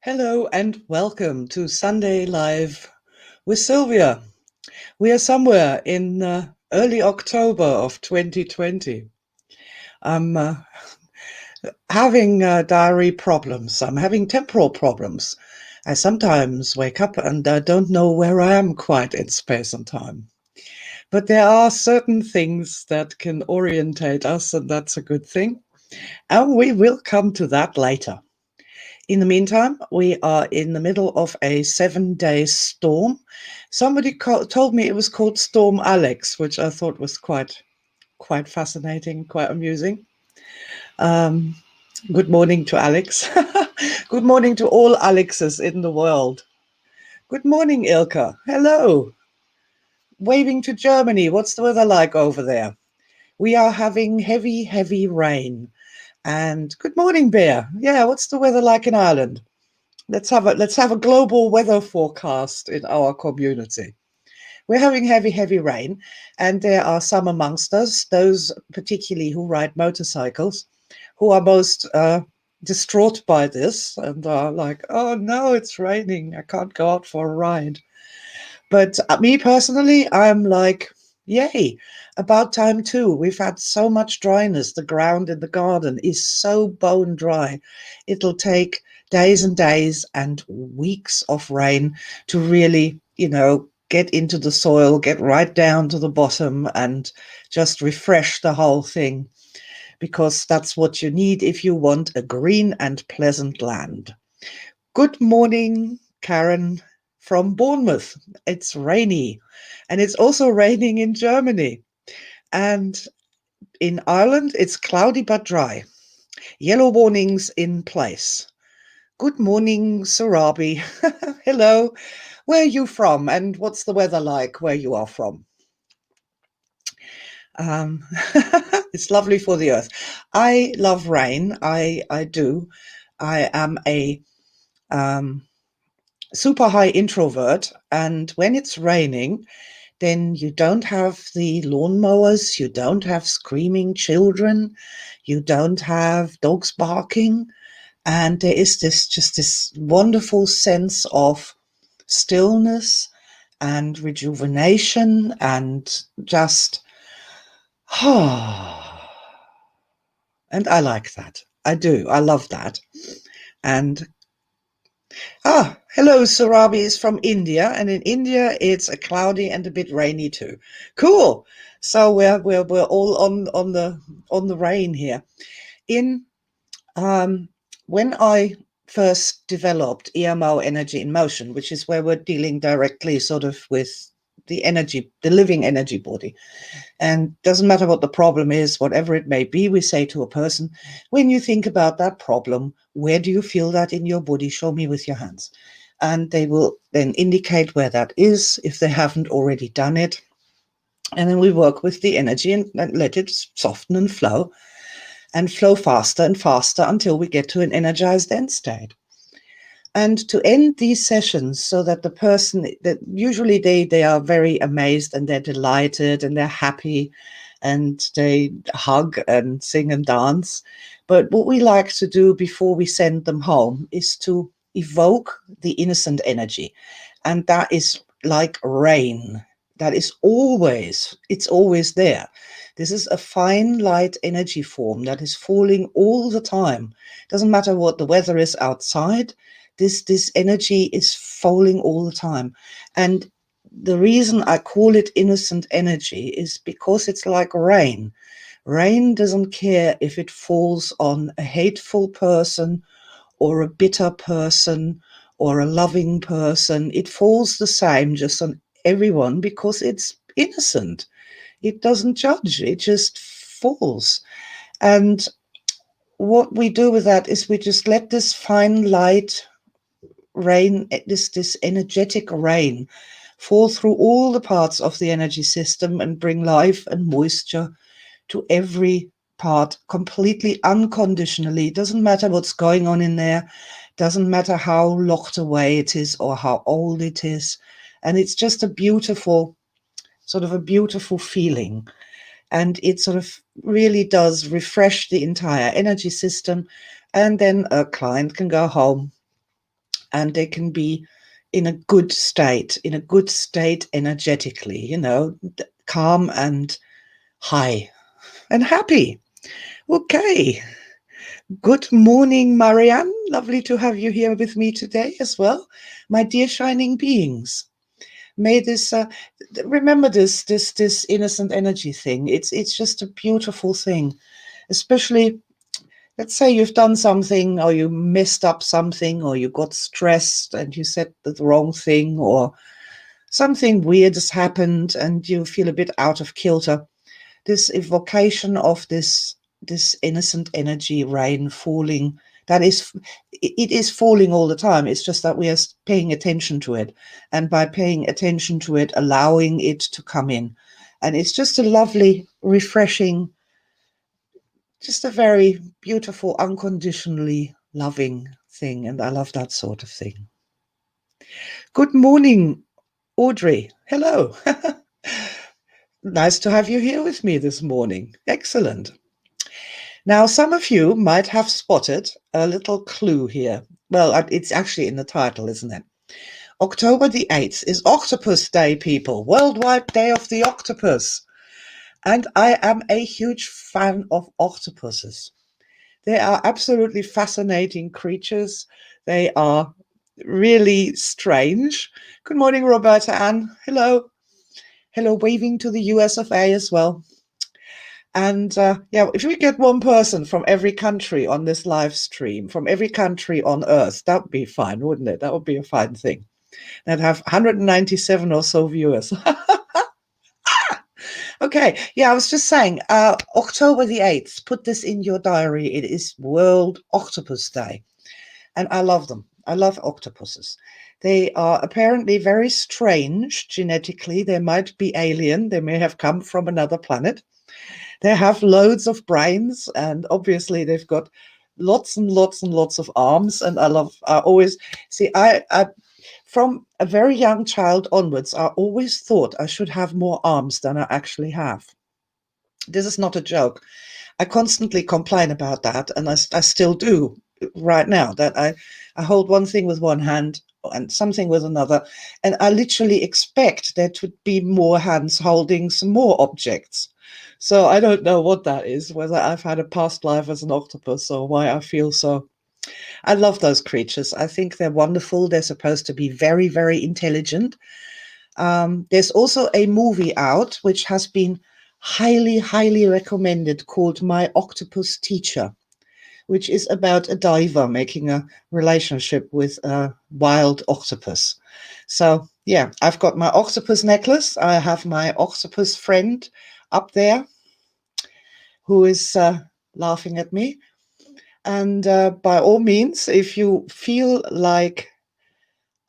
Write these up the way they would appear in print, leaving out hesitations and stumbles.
Hello and welcome to Sunday Live with Sylvia. We are somewhere in early October of 2020. I'm having diary problems. I'm having temporal problems. I sometimes wake up and I don't know where I am quite in space and time. But there are certain things that can orientate us, and that's a good thing. And we will come to that later. In the meantime, we are in the middle of a 7-day storm. Somebody told me it was called Storm Alex, which I thought was quite fascinating, quite amusing. Um, Good morning to Alex. Good morning to all Alexes in the world. Good morning, Ilka. Hello. Waving to Germany. What's the weather like over there? We are having heavy, heavy rain. And good morning, Bear. Yeah, what's the weather like in Ireland? Let's have a global weather forecast in our community. We're having heavy, heavy rain, and there are some amongst us, those particularly who ride motorcycles, who are most distraught by this and are like, "Oh no, it's raining! I can't go out for a ride." But me personally, I'm like, "Yay! About time too." We've had so much dryness. The ground in the garden is so bone dry. It'll take days and days and weeks of rain to really, get into the soil, get right down to the bottom and just refresh the whole thing, because that's what you need if you want a green and pleasant land. Good morning, Karen from Bournemouth. It's rainy, and it's also raining in Germany. And in Ireland, it's cloudy but dry. Yellow warnings in place. Good morning, Sarabi. Hello. Where are you from, and what's the weather like where you are from? Um, it's lovely for the earth. I love rain. I do. I am a super high introvert, and when it's raining, then you don't have the lawnmowers, you don't have screaming children, you don't have dogs barking, and there is this wonderful sense of stillness and rejuvenation and just and I like that. I do. I love that. And hello, Sarabi is from India, and in India it's a cloudy and a bit rainy too. Cool. So we're all on the rain here. In When I first developed EMO energy in motion, which is where we're dealing directly sort of with the energy, the living energy body. And doesn't matter what the problem is, whatever it may be, we say to a person, when you think about that problem, where do you feel that in your body? Show me with your hands. And they will then indicate where that is if they haven't already done it. And then we work with the energy and let it soften and flow faster and faster until we get to an energized end state. And to end these sessions so that the person, that usually they are very amazed and they're delighted and they're happy and they hug and sing and dance. But what we like to do before we send them home is to evoke the innocent energy. And that is like rain. That is it's always there. This is a fine light energy form that is falling all the time. Doesn't matter what the weather is outside. This energy is falling all the time. And the reason I call it innocent energy is because it's like rain. Rain doesn't care if it falls on a hateful person or a bitter person or a loving person. It falls the same just on everyone because it's innocent. It doesn't judge, it just falls. And what we do with that is we just let this fine light rain, this energetic rain, fall through all the parts of the energy system and bring life and moisture to every part completely unconditionally. It doesn't matter what's going on in there, doesn't matter how locked away it is or how old it is. And it's just a beautiful feeling. And it sort of really does refresh the entire energy system. And then a client can go home and they can be in a good state energetically, calm and high and happy. Okay. Good morning, Marianne. Lovely to have you here with me today as well. My dear shining beings. May this remember this innocent energy thing. It's just a beautiful thing, especially let's say you've done something or you messed up something or you got stressed and you said the wrong thing or something weird has happened and you feel a bit out of kilter. This evocation of this innocent energy rain falling, that is, it is falling all the time. It's just that we are paying attention to it, and by paying attention to it, allowing it to come in. And it's just a lovely, refreshing, just a very beautiful, unconditionally loving thing. And I love that sort of thing. Good morning, Audrey. Hello. Nice to have you here with me this morning. Excellent. Now, some of you might have spotted a little clue here. Well, it's actually in the title, isn't it? October the 8th is Octopus Day, people. Worldwide Day of the Octopus. And I am a huge fan of octopuses. They are absolutely fascinating creatures. They are really strange. Good morning, Roberta Ann. Hello. Hello, waving to the US of A as well. And yeah, if we get one person from every country on this live stream, from every country on Earth, that would be fine, wouldn't it? That would be a fine thing. I'd have 197 or so viewers. Okay, yeah, I was just saying, October the 8th, put this in your diary. It is World Octopus Day. And I love them. I love octopuses. They are apparently very strange genetically. They might be alien. They may have come from another planet. They have loads of brains, and obviously they've got lots and lots and lots of arms. And I always see, I from a very young child onwards, I always thought I should have more arms than I actually have. This is not a joke. I constantly complain about that, and I still do right now, that I hold one thing with one hand and something with another, and I literally expect there to be more hands holding some more objects. So I don't know what that is, whether I've had a past life as an octopus or why I feel so. I love those creatures. I think they're wonderful. They're supposed to be very, very intelligent. There's also a movie out which has been highly, highly recommended called My Octopus Teacher, which is about a diver making a relationship with a wild octopus. So, yeah, I've got my octopus necklace. I have my octopus friend up there who is laughing at me. And by all means, if you feel like,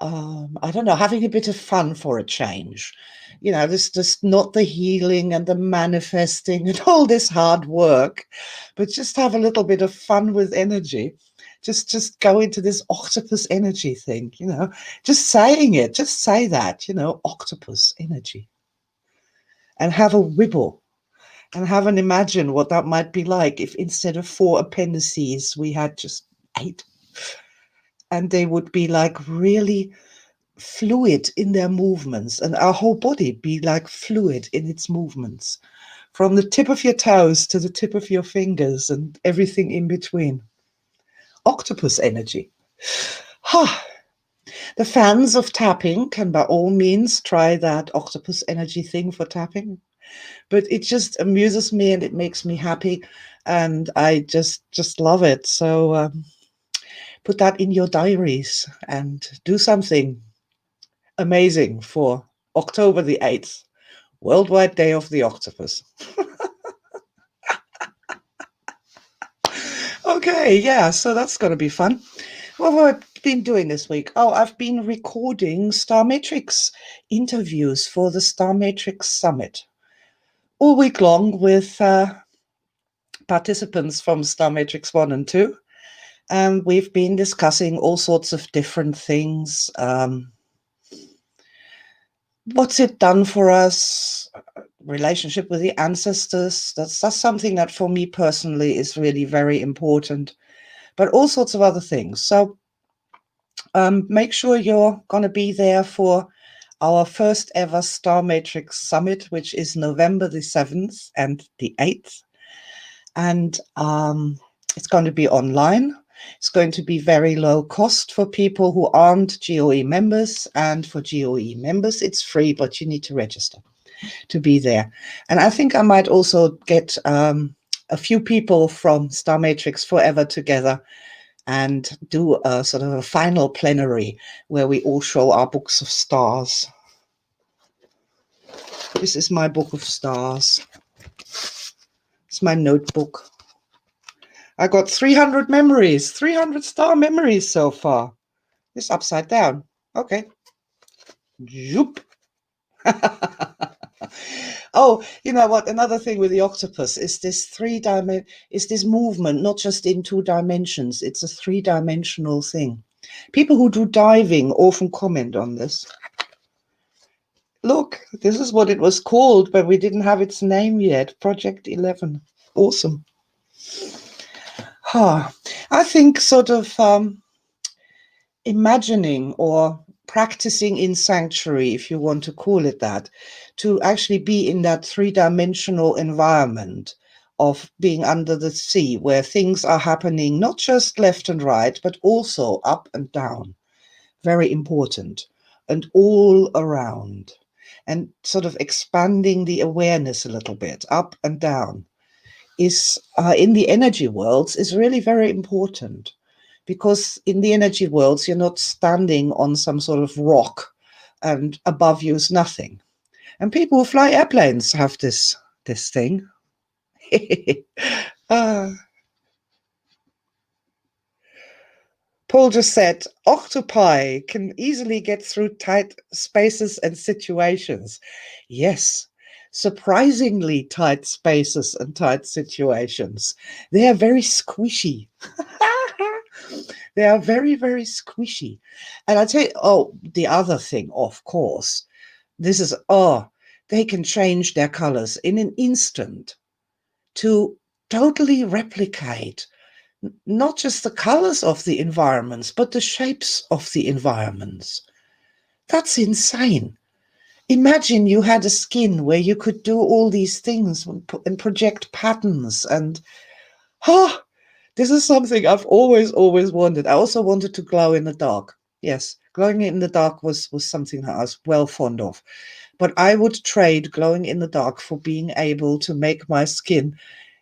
I don't know, having a bit of fun for a change, this just not the healing and the manifesting and all this hard work, but just have a little bit of fun with energy. Just go into this octopus energy thing, just saying it, just say that, octopus energy, and have a wibble. And have an imagine what that might be like if instead of 4 appendices, we had just 8. And they would be like really fluid in their movements, and our whole body be like fluid in its movements, from the tip of your toes to the tip of your fingers and everything in between. Octopus energy. The fans of tapping can by all means try that octopus energy thing for tapping. But it just amuses me and it makes me happy, and I just love it. So put that in your diaries and do something amazing for October the 8th, Worldwide Day of the Octopus. Okay, yeah, so that's going to be fun. What have I been doing this week? Oh, I've been recording Star Matrix interviews for the Star Matrix Summit all week long with participants from Star Matrix 1 and 2. And we've been discussing all sorts of different things. What's it done for us? Relationship with the ancestors. That's something that for me personally is really very important. But all sorts of other things. So Make sure you're going to be there for our first ever Star Matrix Summit, which is November the 7th and the 8th. And it's going to be online. It's going to be very low cost for people who aren't GOE members. And for GOE members, it's free, but you need to register to be there. And I think I might also get a few people from Star Matrix Forever together and do a sort of a final plenary where we all show our books of stars. This is my book of stars. It's my notebook. I got 300 memories, 300 star memories so far. It's upside down. Okay. Zoop. Oh, you know what? Another thing with the octopus is this movement, not just in 2 dimensions. It's a 3-dimensional thing. People who do diving often comment on this. Look, this is what it was called, but we didn't have its name yet. Project 11. Awesome. I think sort of imagining or practicing in sanctuary, if you want to call it that, to actually be in that 3-dimensional environment of being under the sea, where things are happening not just left and right, but also up and down. Very important. And all around. And sort of expanding the awareness a little bit, up and down, is in the energy worlds is really very important. Because in the energy worlds, you're not standing on some sort of rock and above you is nothing. And people who fly airplanes have this thing. Paul just said, octopi can easily get through tight spaces and situations. Yes, surprisingly tight spaces and tight situations. They are very squishy. They are very, very squishy. And I tell you, the other thing, of course, this is, they can change their colors in an instant to totally replicate not just the colors of the environments, but the shapes of the environments. That's insane. Imagine you had a skin where you could do all these things and project patterns and, this is something I've always wanted. I also wanted to glow in the dark. Yes, glowing in the dark was something that I was well fond of. But I would trade glowing in the dark for being able to make my skin,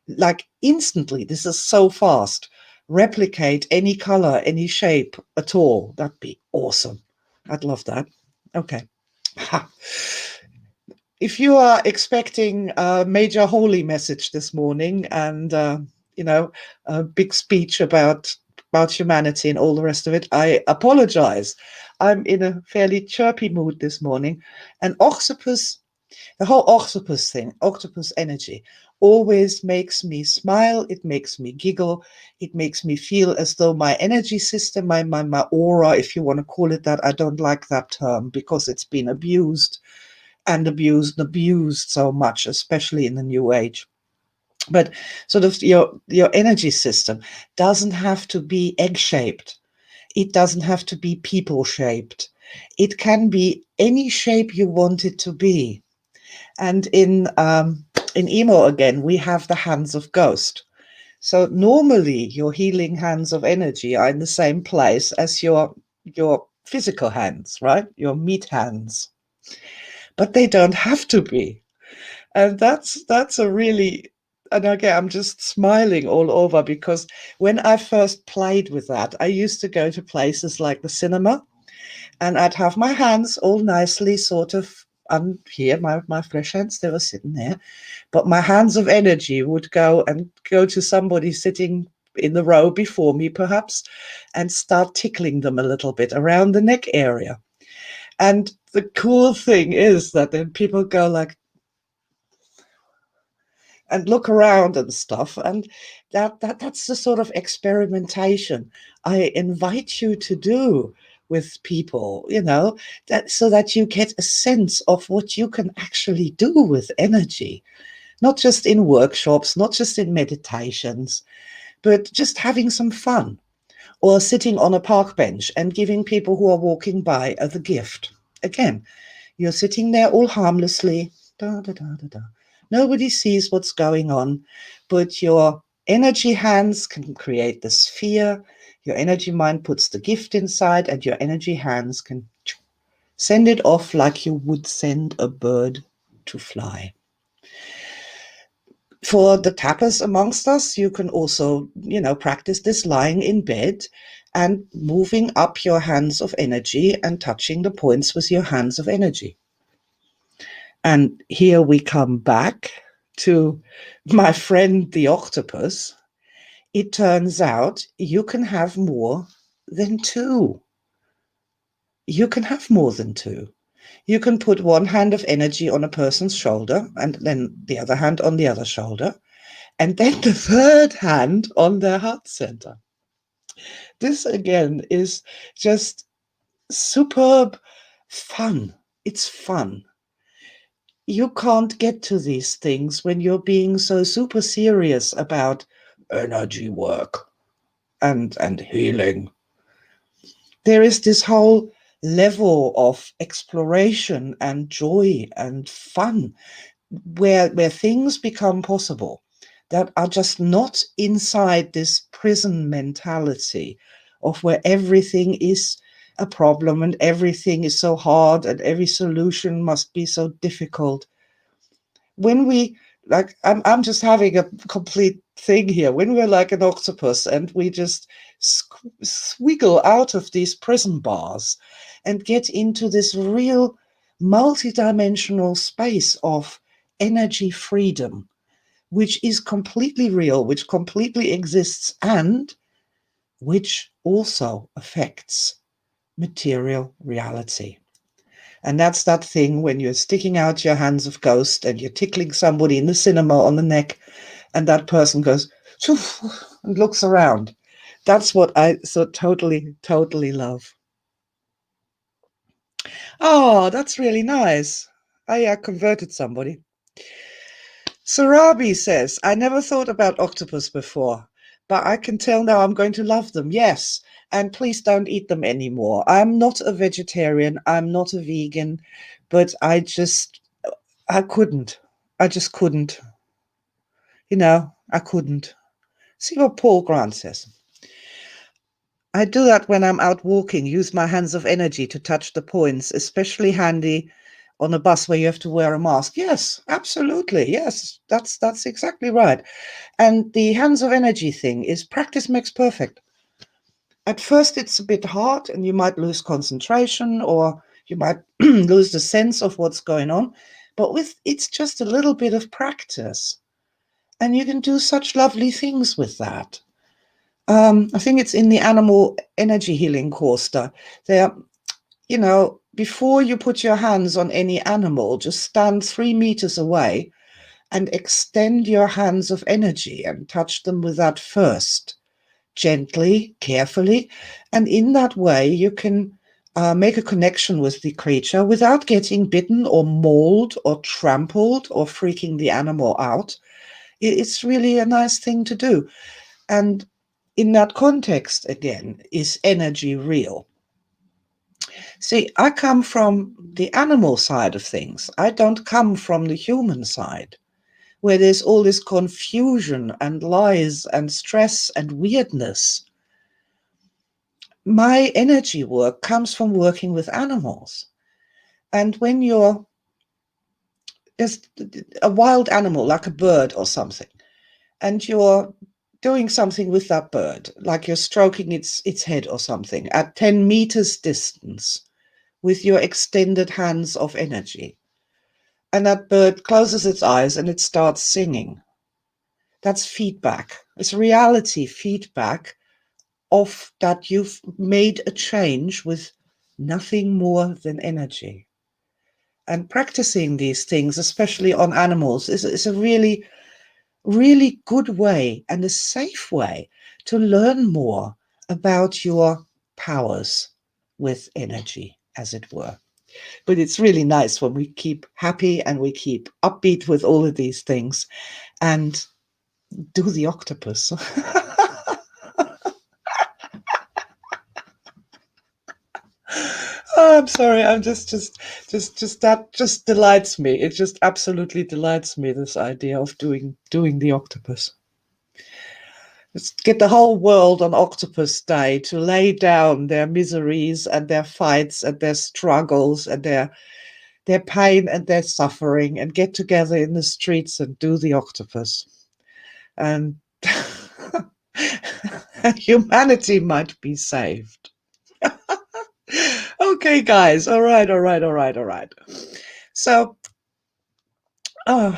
like instantly, this is so fast, replicate any color, any shape at all. That'd be awesome. I'd love that. Okay. If you are expecting a major holy message this morning and a big speech about humanity and all the rest of it, I apologize. I'm in a fairly chirpy mood this morning. And Octopus, the whole Octopus thing, Octopus Energy, always makes me smile. It makes me giggle. It makes me feel as though my energy system, my aura, if you want to call it that, I don't like that term because it's been abused and abused and abused so much, especially in the new age. But sort of your energy system doesn't have to be egg-shaped. It doesn't have to be people-shaped. It can be any shape you want it to be. And in emo again, we have the hands of ghost. So normally your healing hands of energy are in the same place as your physical hands, right? Your meat hands. But they don't have to be. And that's a really, and again, I'm just smiling all over because when I first played with that, I used to go to places like the cinema and I'd have my hands all nicely sort of here, my flesh hands, they were sitting there. But my hands of energy would go to somebody sitting in the row before me, perhaps, and start tickling them a little bit around the neck area. And the cool thing is that then people go like, and look around and stuff. And that's the sort of experimentation I invite you to do with people, that so that you get a sense of what you can actually do with energy, not just in workshops, not just in meditations, but just having some fun. or sitting on a park bench and giving people who are walking by the gift. Again, you're sitting there all harmlessly. Da, da, da, da, da. Nobody sees what's going on, but your energy hands can create the sphere. Your energy mind puts the gift inside, and your energy hands can send it off like you would send a bird to fly. For the tappers amongst us, you can also, practice this lying in bed and moving up your hands of energy and touching the points with your hands of energy. And here we come back to my friend the octopus. It turns out you can have more than two. You can have more than two. You can put one hand of energy on a person's shoulder and then the other hand on the other shoulder, and then the third hand on their heart center. This again is just superb fun. It's fun. You can't get to these things when you're being so super serious about energy work and healing. There is this whole level of exploration and joy and fun where things become possible that are just not inside this prison mentality of where everything is a problem and everything is so hard and every solution must be so difficult. When we I'm just having a complete thing here. When we're like an octopus and we just swiggle out of these prison bars and get into this real multidimensional space of energy freedom, which is completely real, which completely exists, and which also affects material reality. And that's that thing when you're sticking out your hands of ghost and you're tickling somebody in the cinema on the neck, and that person goes, and looks around. That's what I so totally, totally love. Oh, that's really nice. I converted somebody. Sarabi says, I never thought about octopus before, but I can tell now I'm going to love them. Yes. And please don't eat them anymore. I'm not a vegetarian. I'm not a vegan, but I couldn't. I just couldn't. I couldn't. See what Paul Grant says. I do that when I'm out walking, use my hands of energy to touch the points, especially handy on a bus where you have to wear a mask. Yes, absolutely. Yes, that's exactly right. And the hands of energy thing is practice makes perfect. At first, it's a bit hard and you might lose concentration or you might lose the sense of what's going on. But it's just a little bit of practice. And you can do such lovely things with that. I think it's in the animal energy healing course. There, before you put your hands on any animal, just stand 3 meters away and extend your hands of energy and touch them with that first, gently, carefully. And in that way, you can make a connection with the creature without getting bitten or mauled or trampled or freaking the animal out. It's really a nice thing to do. And in that context, again, is energy real? See, I come from the animal side of things. I don't come from the human side, where there's all this confusion and lies and stress and weirdness. My energy work comes from working with animals. And when you're just a wild animal, like a bird or something, and you're doing something with that bird, like you're stroking its head or something at 10 meters distance with your extended hands of energy, and that bird closes its eyes and it starts singing. That's feedback. It's reality feedback of that you've made a change with nothing more than energy. And practicing these things, especially on animals, is a really, really good way and a safe way to learn more about your powers with energy, as it were. But it's really nice when we keep happy and we keep upbeat with all of these things and do the octopus. Oh, I'm sorry. I'm just that just delights me. It just absolutely delights me. This idea of doing the octopus. Let's get the whole world on Octopus Day to lay down their miseries and their fights and their struggles and their pain and their suffering and get together in the streets and do the octopus. And humanity might be saved. Okay, guys. All right, all right, all right, all right. So, uh,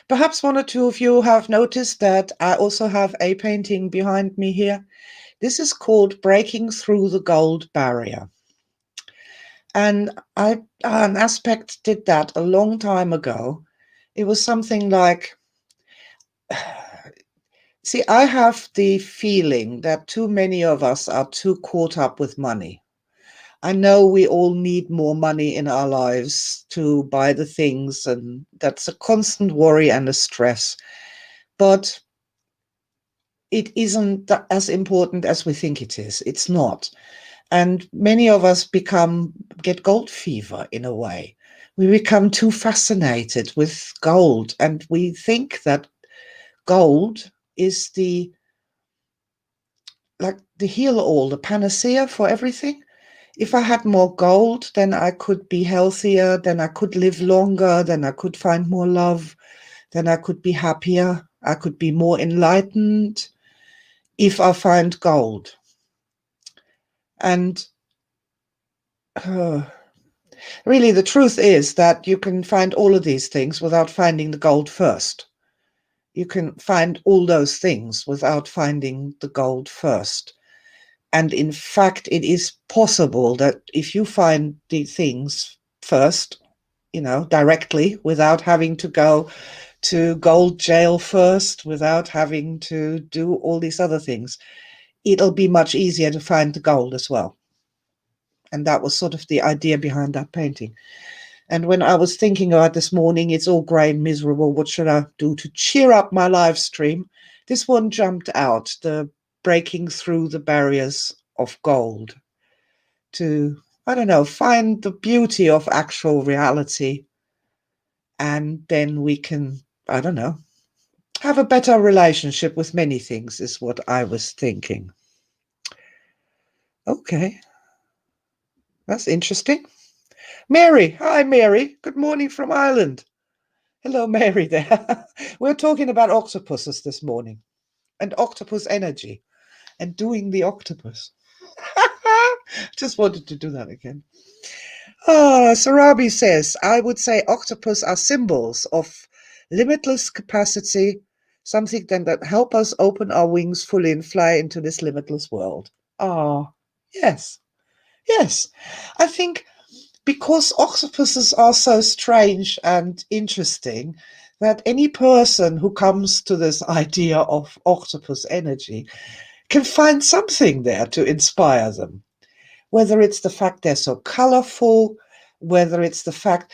perhaps one or two of you have noticed that I also have a painting behind me here. This is called Breaking Through the Gold Barrier. And an aspect did that a long time ago. It was something like, see, I have the feeling that too many of us are too caught up with money. I know we all need more money in our lives to buy the things, and that's a constant worry and a stress. But it isn't as important as we think it is. It's not. And many of us get gold fever in a way. We become too fascinated with gold, and we think that gold is the heal all, the panacea for everything. If I had more gold, then I could be healthier, then I could live longer, then I could find more love, then I could be happier, I could be more enlightened if I find gold. And really, the truth is that you can find all of these things without finding the gold first. You can find all those things without finding the gold first. And in fact, it is possible that if you find the things first, directly, without having to go to gold jail first, without having to do all these other things, it'll be much easier to find the gold as well. And that was sort of the idea behind that painting. And when I was thinking about this morning, it's all grey and miserable. What should I do to cheer up my live stream? This one jumped out, the breaking through the barriers of gold, to, I don't know, find the beauty of actual reality. And then we can, I don't know, have a better relationship with many things, is what I was thinking. Okay, that's interesting. Mary, hi, Mary. Good morning from Ireland. Hello, Mary there. We're talking about octopuses this morning and octopus energy and doing the octopus. Just wanted to do that again. Sarabi says, I would say octopus are symbols of limitless capacity, something that help us open our wings fully and fly into this limitless world. Yes, yes. I think because octopuses are so strange and interesting that any person who comes to this idea of octopus energy can find something there to inspire them. Whether it's the fact they're so colorful, whether it's the fact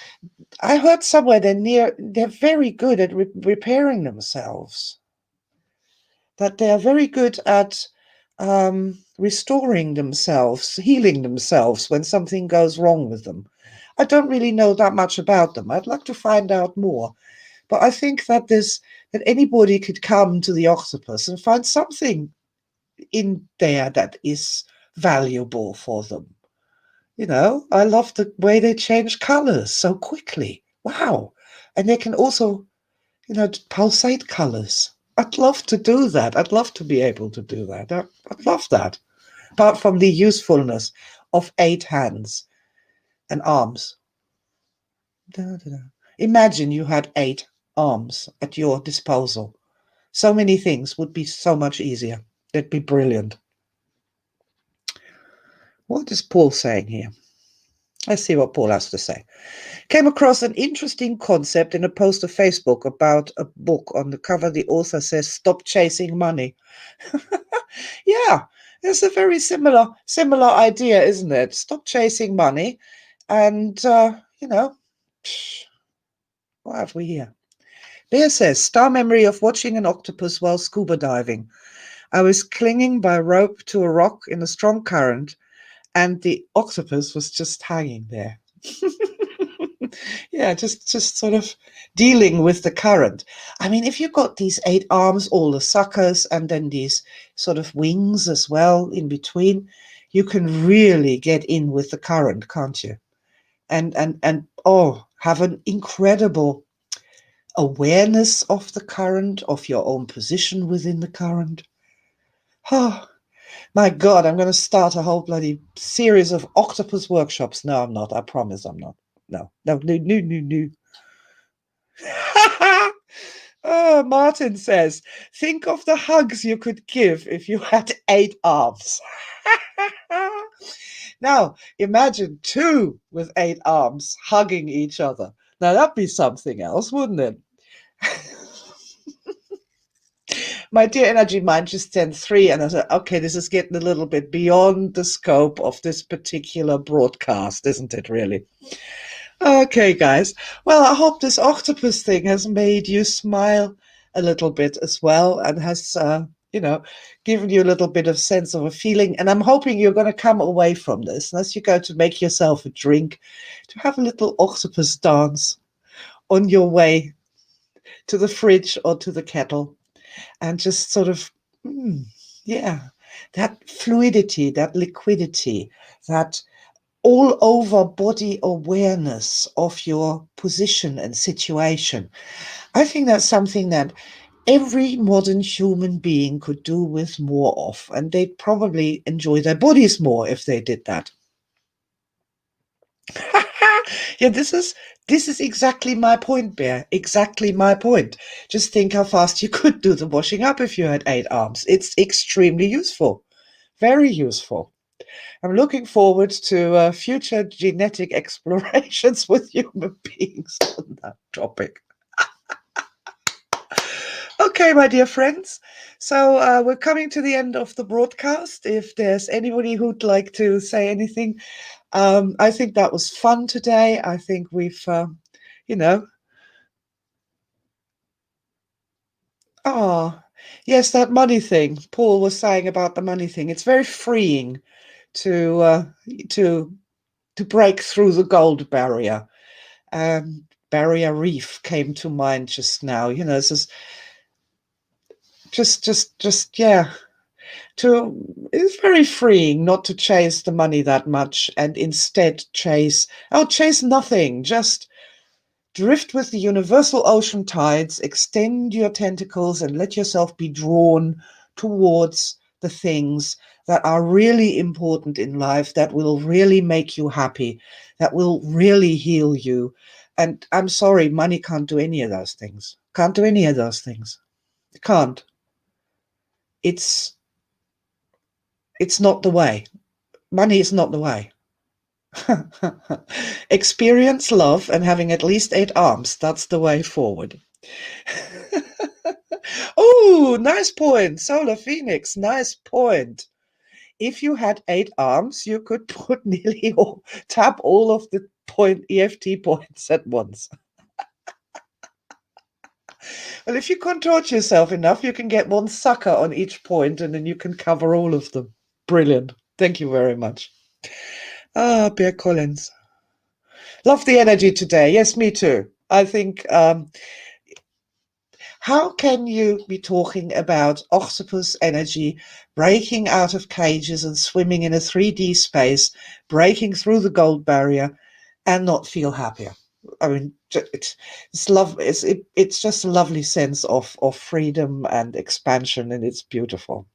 I heard somewhere they're very good at repairing themselves, that they're very good at restoring themselves, healing themselves when something goes wrong with them. I don't really know that much about them. I'd like to find out more. But I think that that anybody could come to the octopus and find something in there that is valuable for them. I love the way they change colors so quickly. Wow. And they can also, pulsate colors. I'd love to do that. I'd love to be able to do that. I'd love that. Apart from the usefulness of 8 hands and arms. Da, da, da. Imagine you had 8 arms at your disposal. So many things would be so much easier. It'd be brilliant. What is Paul saying here? Let's see what Paul has to say. Came across an interesting concept in a post of Facebook about a book. On the cover, the author says, "Stop chasing money." Yeah, it's a very similar idea, isn't it? Stop chasing money. And, what have we here? Bear says, star memory of watching an octopus while scuba diving. I was clinging by rope to a rock in a strong current, and the octopus was just hanging there. Yeah, just sort of dealing with the current. I mean, if you've got these 8 arms, all the suckers, and then these sort of wings as well in between, you can really get in with the current, can't you? And oh, have an incredible awareness of the current, of your own position within the current. Oh, my God, I'm going to start a whole bloody series of octopus workshops. No, I'm not. I promise I'm not. No, no, no, no, no, no. Oh, Martin says, think of the hugs you could give if you had 8 arms. Now, imagine 2 with 8 arms hugging each other. Now, that'd be something else, wouldn't it? My dear energy mind just sent 3, and I said, okay, this is getting a little bit beyond the scope of this particular broadcast, isn't it, really? Okay, guys. Well, I hope this octopus thing has made you smile a little bit as well and has, given you a little bit of sense of a feeling. And I'm hoping you're going to come away from this, and as you go to make yourself a drink, to have a little octopus dance on your way to the fridge or to the kettle and just sort of, yeah, that fluidity, that liquidity, that all over body awareness of your position and situation. I think that's something that every modern human being could do with more of, and they'd probably enjoy their bodies more if they did that. Yeah, this is exactly my point, Bear. Exactly my point. Just think how fast you could do the washing up if you had 8 arms. It's extremely useful. Very useful. I'm looking forward to future genetic explorations with human beings on that topic. Okay, my dear friends. So we're coming to the end of the broadcast. If there's anybody who'd like to say anything, I think that was fun today. I think we've, you know, oh, yes, that money thing. Paul was saying about the money thing. It's very freeing to uh, to to break through the gold barrier. Barrier reef came to mind just now. This is just yeah. It's very freeing not to chase the money that much and instead chase nothing. Just drift with the universal ocean tides, extend your tentacles, and let yourself be drawn towards the things that are really important in life, that will really make you happy, that will really heal you. And I'm sorry, money can't do any of those things. Can't do any of those things. It can't. It's it's not the way. Money is not the way. Experience love and having at least 8 arms. That's the way forward. Oh, nice point. Solar Phoenix, nice point. If you had 8 arms, you could put nearly tap all of the point EFT points at once. Well, if you contort yourself enough, you can get one sucker on each point and then you can cover all of them. Brilliant. Thank you very much. Ah, Bear Collins. Love the energy today. Yes, me too. I think how can you be talking about octopus energy, breaking out of cages and swimming in a 3D space, breaking through the gold barrier, and not feel happier? I mean, it's just a lovely sense of freedom and expansion, and it's beautiful.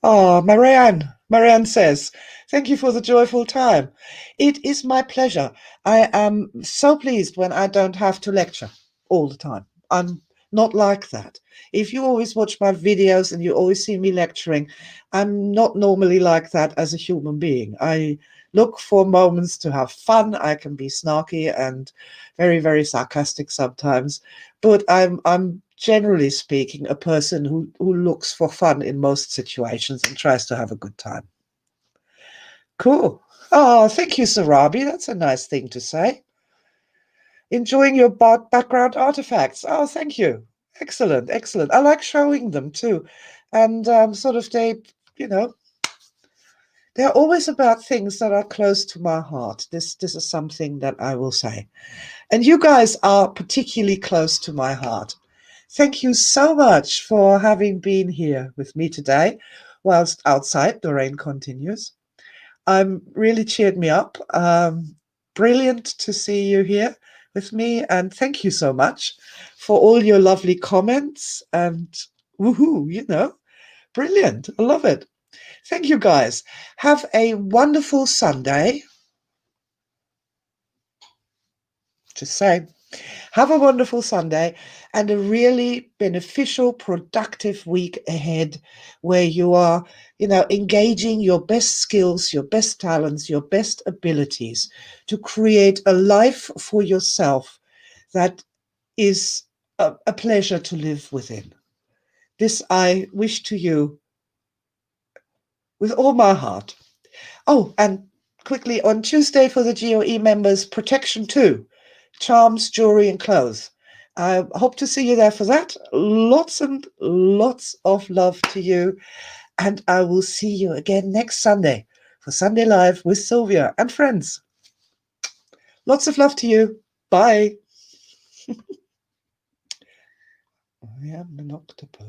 Oh, Marianne says, thank you for the joyful time. It is my pleasure. I am so pleased when I don't have to lecture all the time. I'm not like that. If you always watch my videos and you always see me lecturing, I'm not normally like that as a human being. I look for moments to have fun. I can be snarky and very, very sarcastic sometimes, but I'm generally speaking a person who looks for fun in most situations and tries to have a good time. Cool. Oh, thank you, Sarabi. That's a nice thing to say. Enjoying your background artifacts. Oh, thank you. Excellent, excellent. I like showing them too. And sort of they, you know, They're always about things that are close to my heart. This is something that I will say. And you guys are particularly close to my heart. Thank you so much for having been here with me today, whilst outside the rain continues. Really cheered me up. Brilliant to see you here with me, and thank you so much for all your lovely comments and woohoo, brilliant. I love it. Thank you guys. Have a wonderful Sunday. Just say, have a wonderful Sunday and a really beneficial, productive week ahead where you are, engaging your best skills, your best talents, your best abilities to create a life for yourself that is a pleasure to live within. This I wish to you with all my heart. Oh, and quickly on Tuesday for the GOE members, Protection 2, charms, jewelry, and clothes. I hope to see you there for that. Lots and lots of love to you. And I will see you again next Sunday for Sunday Live with Sylvia and friends. Lots of love to you. Bye. I am an octopus.